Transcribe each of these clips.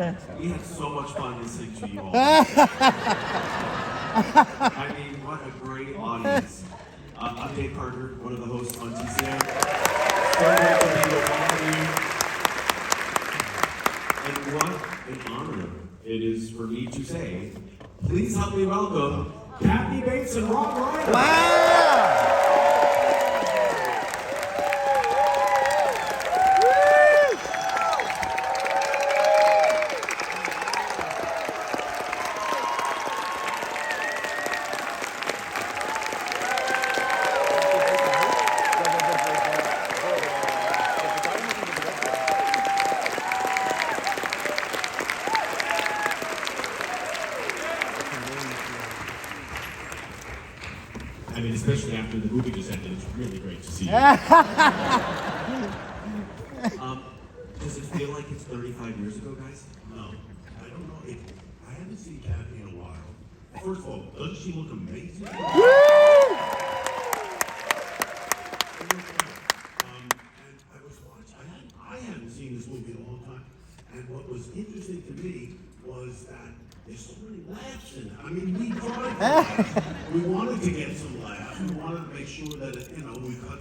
We had so much fun listening to you all. I mean, what a great audience. I'm Dave Carter, one of the hosts on TCM. So great to be with all of you. And what an honor it is for me to say, please help me welcome Kathy Bates and Reiner. Wow! I mean, especially after the movie just ended, it's really great to see you. Does it feel like it's 35 years ago, guys? No, I don't know. I haven't seen Kathy in a while. First of all, doesn't she look amazing? And I was watching. I hadn't seen this movie in a long time. And what was interesting to me was that there's so many laughs in it. I mean, we tried to laugh. We wanted to get some laughs. We wanted to make sure that, we cut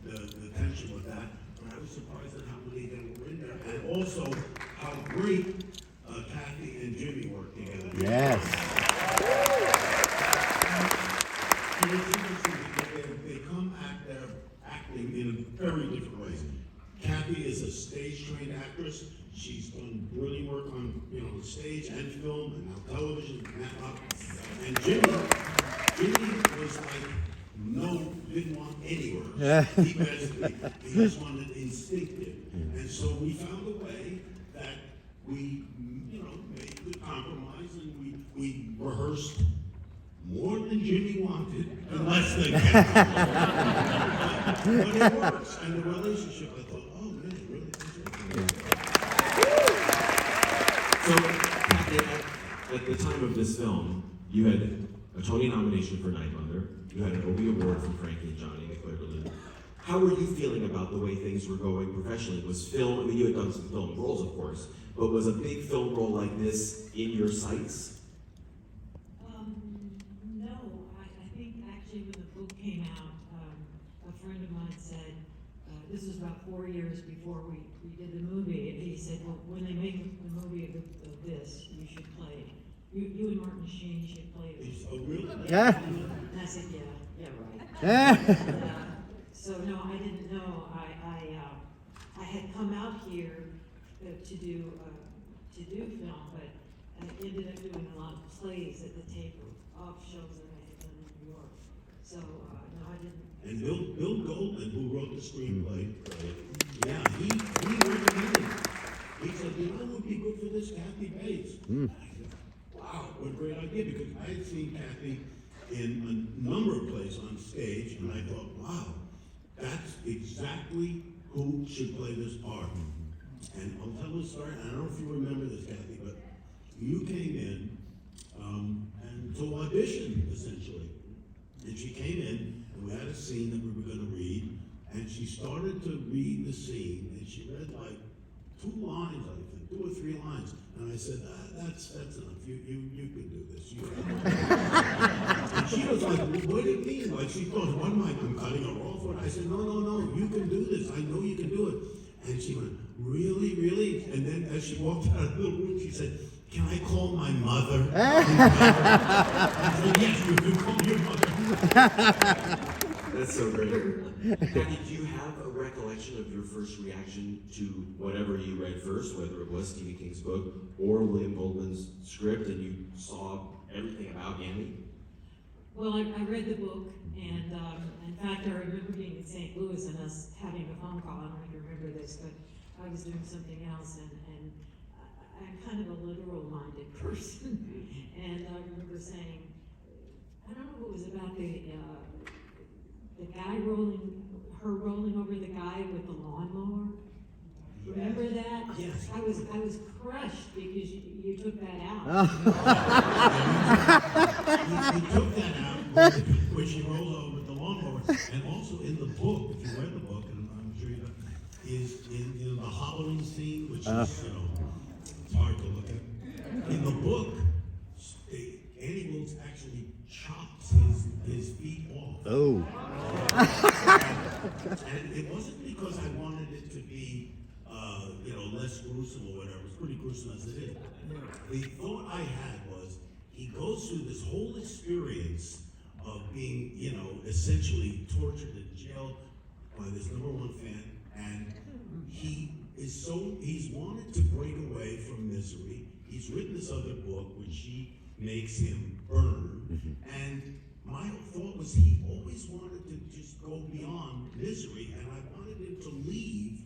the tension with that. But I was surprised at how many there were in there. And also, how great Kathy and Jimmy worked together. Yes. And it's interesting because they come at their acting in very different ways. Kathy is a stage-trained actress. She's done brilliant work on, the stage and film and now television and Jimmy was like, didn't want any work. He just wanted instinctive. And so we found a way that we, made good compromise and we rehearsed more than Jimmy wanted and less than Kathy. But it works. And the relationship, I thought, oh man, it really does work. So, Kathy, at the time of this film, you had a Tony nomination for Night Mother, you had an Obie Award for Frankie and Johnny and Claire de Lune. How were you feeling about the way things were going professionally? Was film, I mean, you had done some film roles, of course, but was a big film role like this in your sights? No, I think actually when the book came out, a friend of mine said, this was about 4 years before we did the movie, and he said, well, when they make a movie of this, you should play it. You and Martin Sheen should play it. Oh, really? Yeah. And I said, yeah, right. Yeah. So no, I didn't know. I had come out here to do film, but I ended up doing a lot of plays at the taper off shows that I had done in New York. So no, I didn't. And Bill Goldman, who wrote the screenplay, yeah, he recommended it. He said, what would be good for this Kathy Bates? I said, wow, what a great idea, because I had seen Kathy in a number of plays on stage, and I thought, wow, that's exactly who should play this part. And I'll tell the story, I don't know if you remember this, Kathy, but you came in and to audition, essentially. And she came in, and we had a scene that we were going to read, and she started to read the scene, and she read like 2 lines, I think, 2 or 3 lines. And I said, that's enough. You can do this. And she was like, what do you mean? Like she thought, what am I, I'm cutting her off? And I said, no, you can do this. I know you can do it. And she went, really, really? And then as she walked out of the room, she said, can I call my mother? I said, yes, you can call your mother. That's so great. Kathy, do you have a recollection of your first reaction to whatever you read first, whether it was Stephen King's book or William Goldman's script, and you saw everything about Annie? Well, I read the book, and in fact, I remember being in St. Louis and us having a phone call. I don't know if you remember this, but I was doing something else, and I'm kind of a literal-minded person. And I remember saying, I don't know if it was about the guy her rolling over the guy with the lawnmower. Remember that? Yes. I was crushed because you took that out. You took that out when she rolled over with the lawnmower. And also in the book, if you read the book, and I'm sure you know, is in the Halloween scene, which is, It's hard to look at. In the book, Annie Wilkes actually chops his feet off. Oh. And it wasn't because I wanted it to be, less gruesome or whatever. It's pretty gruesome as it is. The thought I had was, he goes through this whole experience of being, essentially tortured in jail by this #1 fan, and he's wanted to break away from misery. He's written this other book, which she makes him burn, and my thought was he always wanted to just go beyond misery, and I wanted him to leave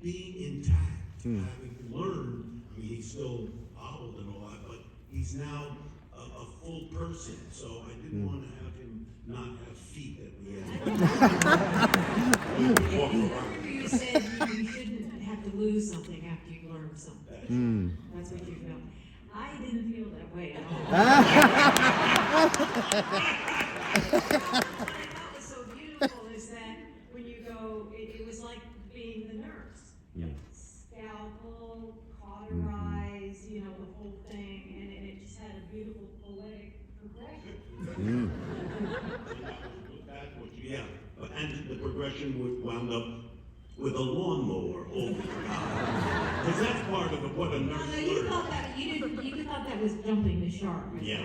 being intact, having learned. I mean, he's still hobbled and all that, but he's now a full person, so I didn't want to have him not have feet at the end. I remember you said you shouldn't have to lose something after you've learned something. That's what you felt. I didn't feel that way at all. What I thought was so beautiful is that when you go, it was like being the nurse. Scalpel, cauterize, the whole thing, and it just had a beautiful poetic progression. Yeah, and the progression would wound up with a lawnmower over the guy. Because that's part of what a nurse No, learns. you thought that you thought that was jumping the shark. Right? Yeah.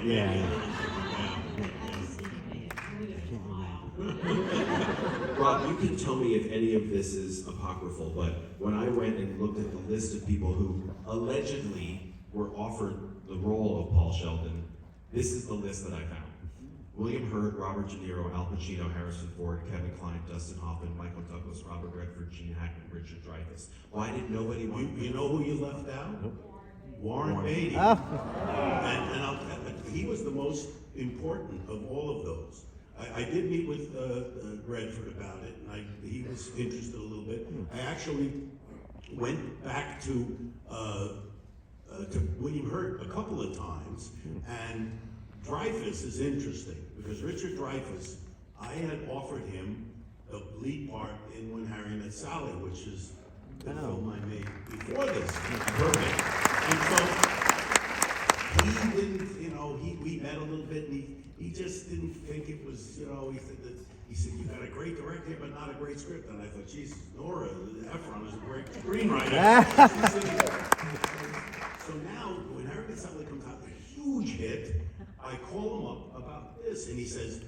Rob, you can tell me if any of this is apocryphal, but when I went and looked at the list of people who allegedly were offered the role of Paul Sheldon, this is the list that I found. William Hurt, Robert De Niro, Al Pacino, Harrison Ford, Kevin Kline, Dustin Hoffman, Michael Douglas, Robert Redford, Gene Hackman, Richard Dreyfuss. Why did nobody want You know who you left out? Warren Beatty. Oh. And he was the most important of all of those. I did meet with Redford about it, and he was interested a little bit. I actually went back to William Hurt a couple of times, and Dreyfuss is interesting because Richard Dreyfuss, I had offered him the lead part in When Harry Met Sally, which is the film I made before this. Perfect. And so he didn't, we met a little bit, and he just didn't think it was, he said, you got a great director, but not a great script. And I thought, Jesus, Nora Ephron is a great screenwriter. So now, when Harry Met Sally comes out, a huge hit, I call him up about this, and he says,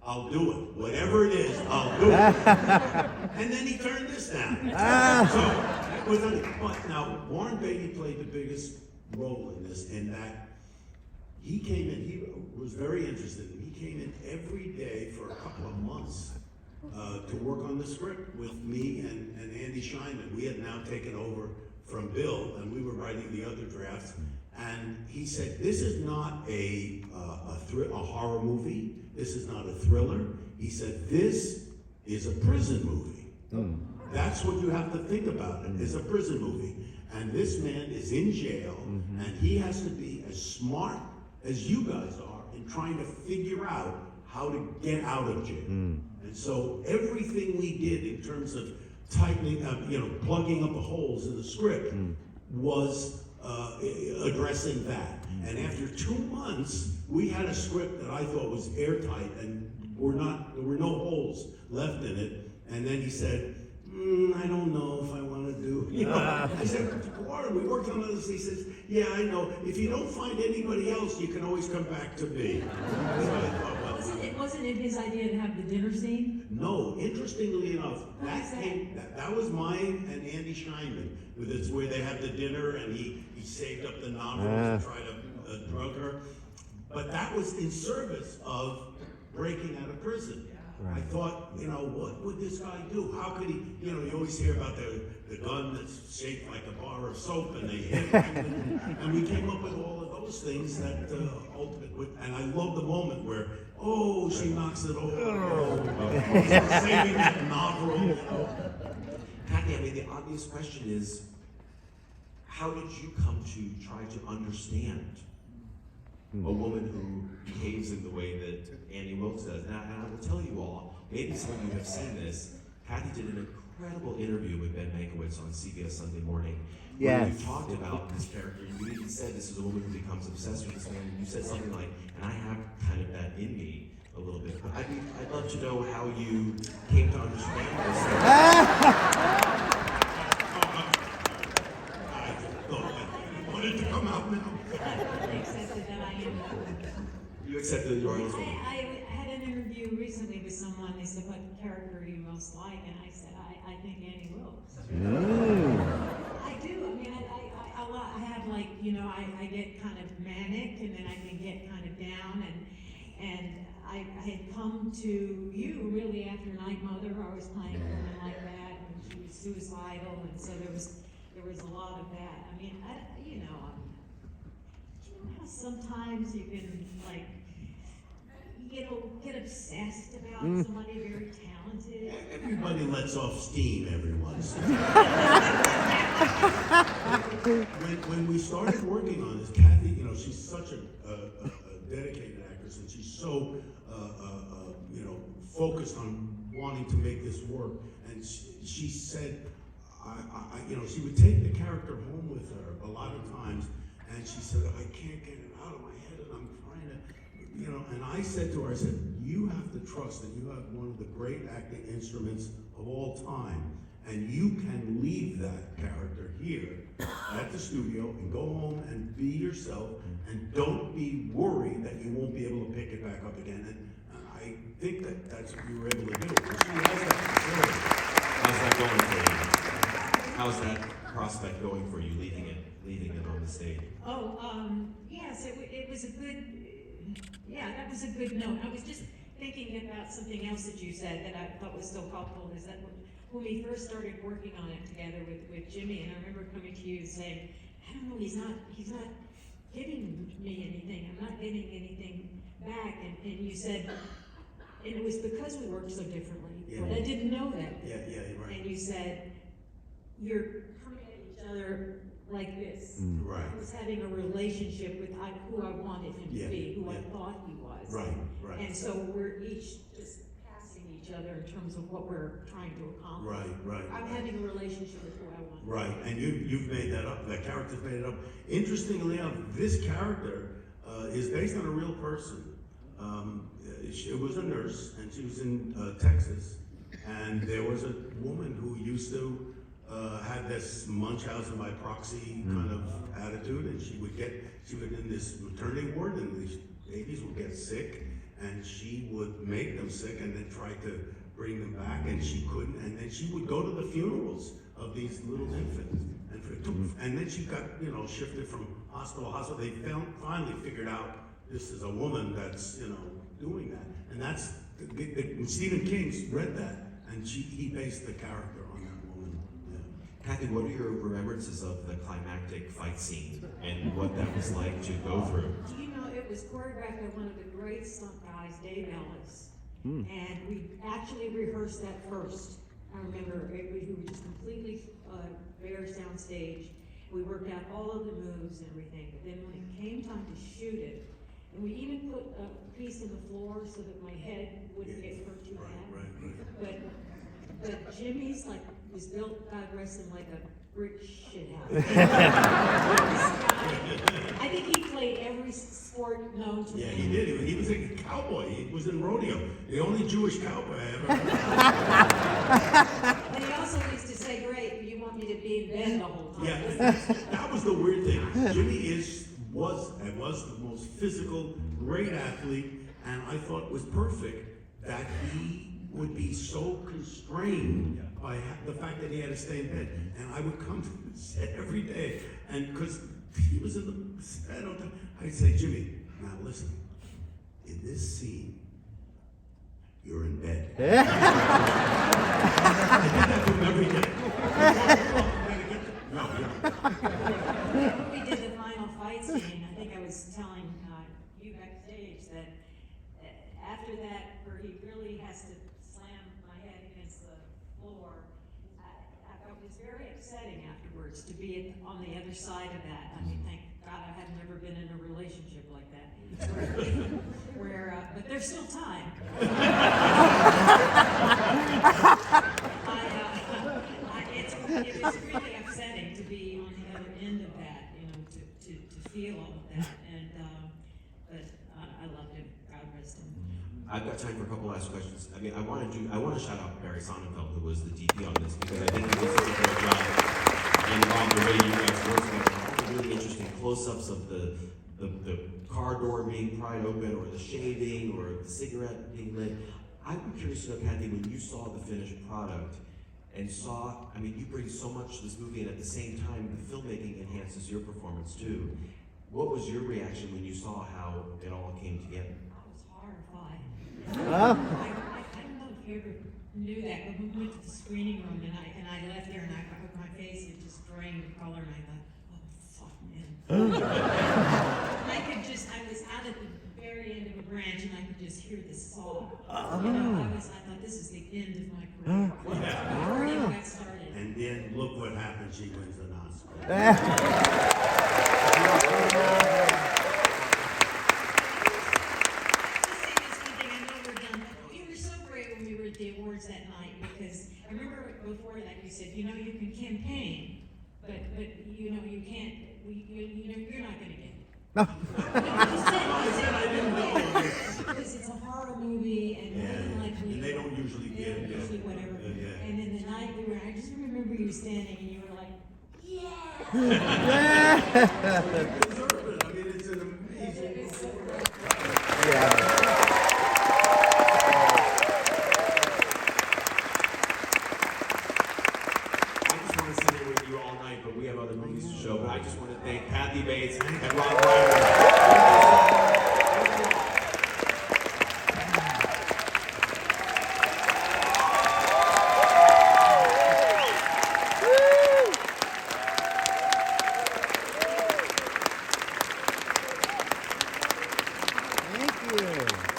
I'll do it. Whatever it is, I'll do it. And then he turned this down. But now, Warren Beatty played the biggest role in this, in that he came in, he was very interested. He came in every day for a couple of months to work on the script with me and Andy Scheinman. We had now taken over from Bill, and we were writing the other drafts. And he said, this is not a horror movie. This is not a thriller. He said, this is a prison movie. That's what you have to think about it. It's a prison movie. And this man is in jail, and he has to be as smart as you guys are in trying to figure out how to get out of jail. And so everything we did in terms of tightening up, plugging up the holes in the script was addressing that. And after 2 months, we had a script that I thought was airtight, and there were no holes left in it. And then he said, I don't know if I want to do. I said, Warren, we worked on this. He says, yeah, I know. If you don't find anybody else, you can always come back to me. So I thought, well, Wasn't it his idea to have the dinner scene? no, interestingly enough, that was mine and Andy Scheinman. It's where they had the dinner, and he saved up the novels to try to drug her. But that was in service of breaking out of prison. I thought, what would this guy do? How could he, you always hear about the gun that's shaped like a bar of soap, and they hit him. And we came up with all of those things that and I love the moment where, she knocks it over. Saving that novel. Kathy, I mean, the obvious question is, how did you come to try to understand a woman who behaves in the way that Annie Wilkes does? And I will tell you all, maybe some of you have seen this, Kathy did an incredible interview with Ben Mankiewicz on CBS Sunday Morning. Yes. Where you talked about this character. You even said this is a woman who becomes obsessed with this man. And you said something like, and I have kind of that in me a little bit. But I'd love to know how you came to understand this. I wanted to come out now. I accepted that I am that woman. You accepted that you are this woman. I had an interview recently with someone. They said, "What character do you most like?" And I said, "I think Annie Wilkes." I do. I mean, I have like, you know, I get kind of manic, and then I can get kind of down, and I had come to you really after Night Mother. I was playing a woman like that, and she was suicidal, and so there was a lot of that. I mean, you know how sometimes you can like, you know, get obsessed about somebody very talented. Everybody lets off steam every once in a while. When we started working on this, Kathy, you know, she's such a dedicated actress, and she's so, you know, focused on wanting to make this work. And she said, you know, she would take the character home with her a lot of times, and she said, I can't get it out of my head, and I'm trying to, you know, and I said to her, I said, you have to trust that you have one of the great acting instruments of all time, and you can leave that character here at the studio and go home and be yourself, and don't be worried that you won't be able to pick it back up again. And I think that that's what you were able to do. She has that facility. How's that going for you? How's that prospect going for you, leaving it on the stage? Oh, yes, it was a good, yeah, that was a good note. I was just thinking about something else that you said that I thought was so helpful, is that when we first started working on it together with Jimmy, and I remember coming to you and saying, I don't know, he's not giving me anything, I'm not getting anything back, and you said, and it was because we worked so differently, Yeah. but I didn't know that. Yeah, you're right. And you said, you're coming at each other like this. Right. I was having a relationship with who I wanted him Yeah, to be, who I yeah. thought he was. Right. And so we're each just passing each other in terms of what we're trying to accomplish. Right. I'm having a relationship with who I want. Right, and you've made that up. That character's made it up. Interestingly enough, this character is based on a real person. She was a nurse, and she was in Texas. And there was a woman who used to have this Munchausen by proxy kind of attitude, and she would in this maternity ward, and these babies would get sick, and she would make them sick, and then try to bring them back, and she couldn't, and then she would go to the funerals of these little infants, and then she got, you know, shifted from hospital to hospital. They finally figured out this is a woman that's, you know, doing that, and that's Stephen King read that, and he based the character on that woman. Yeah. Kathy, what are your remembrances of the climactic fight scene and what that was like to go through? Do you know, it was choreographed by one of the great stunt guys, Dave Ellis. And we actually rehearsed that first. I remember we were just completely bare soundstage. We worked out all of the moves and everything. But then when it came time to shoot it, and we even put a piece in the floor so that my head wouldn't get hurt too bad. But Jimmy's was built, God rest him, like a brick shit house. I think he played every sport known to Yeah, man. he did. He was a cowboy. He was in rodeo. The only Jewish cowboy I ever heard. And he also used to say, "Great, you want me to be in bed the whole time." Yeah, that was the weird thing. Jimmy was the most physical, great athlete, and I thought it was perfect that he would be so constrained by the fact that he had to stay in bed. And I would come to the set every day, and because he was in the set all the time, I'd say, Jimmy, now listen, in this scene, you're in bed. I did that to him every day. When we did the final fight scene, I think I was telling you backstage that after that, where he really has to slam my head against the floor, it was very upsetting afterwards to be on the other side of that. I mean, thank God I had never been in a relationship like that. But there's still time. feel all of that, and, but I loved him, God rest him. I've got time for a couple last questions. I mean, I want to shout out Barry Sonnenfeld, who was the DP on this, because I think he did such a great job. And Rob, the way you guys worked together, all the really interesting close-ups of the car door being pried open, or the shaving, or the cigarette being lit. I'd be curious to know, Kathy, when you saw the finished product and saw, I mean, you bring so much to this movie, and at the same time, the filmmaking enhances your performance too. What was your reaction when you saw how it all came together? I was horrified. I don't know if you ever knew that, but we went to the screening room and I left there and my face had just drained of color, and I thought, oh fuck, man. I was out at the very end of a branch and I could just hear the saw. You know, I thought this is the end of my career. Before it got started. And then look what happened, she wins an Oscar. The awards that night, because I remember before that you said, you know, you can campaign, but you know, you can't, you know, you're not gonna get it. No. You said I didn't know. because it's a horror movie And they don't usually get it. usually whatever. Yeah. And then the night we were, I just remember you standing and you were like, yeah. You deserve it. I mean, it's an amazing performance. Yeah. But we have other movies to show. But I just want to thank Kathy Bates and Rob Reiner. Thank you.